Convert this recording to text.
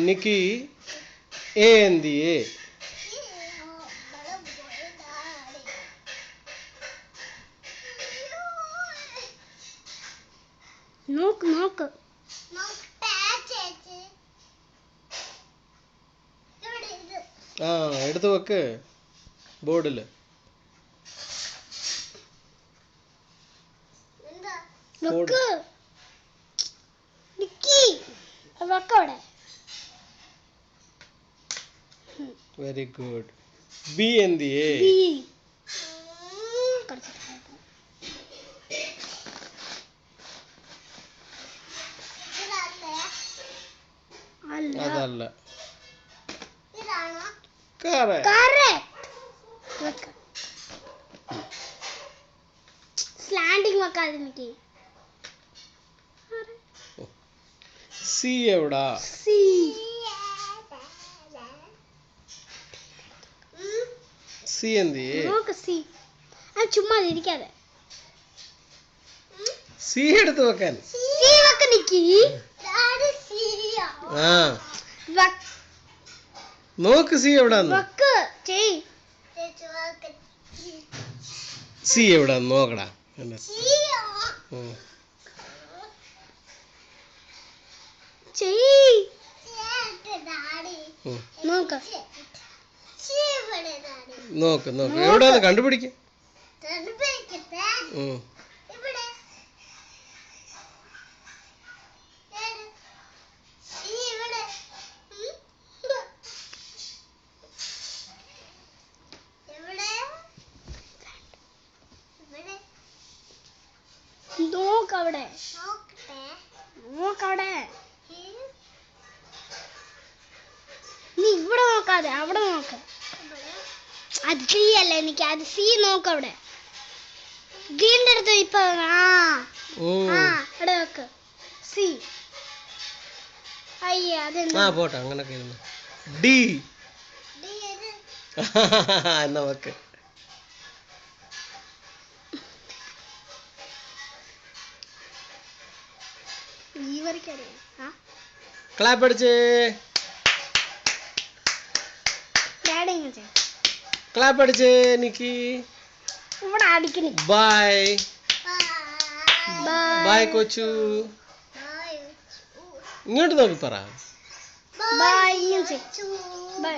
Nikki A എന്തി A നോക്ക് എടുത്ത് വെക്ക് ബോർഡില്. Very good. ബി എന്തി എ അതല്ല. സ്ലാൻഡിങ് വെക്കാതെ എനിക്ക്. സി എവിടാ? സി എന്തി ചുമ്മാ ഇരിക്കാതെ സി എടുത്ത് വെക്കാൻ. നോക്ക് സി എവിടാന്ന്. സി എവിടാന്ന് നോക്കടാ. നോക്ക് എവിടാന്ന് കണ്ടുപിടിക്ക. നോക്കവിടെ നീ ഇവിടെ നോക്കാതെ അവിടെ നോക്ക്. അത് സി അല്ല, എനിക്ക് അത് സി നോക്കവിടെ. ഗ്രീൻ്റെ അടുത്ത് ഇപ്പൊ ഇവിടെ നോക്ക്. സി അയ്യ അതെന്താ പോട്ടെ അങ്ങനെ. ഡി എന്നാ വെക്ക്. ക്ലാപ്പ് അടിച്ചേ. ക്ലാപ്പ് അടിച്ചേ നിക്കി. ഇവിടെ അടിക്കണി. ബൈ ബൈ കൊച്ചു. ഇങ്ങോട്ട് നോക്കി പറ. ബൈ.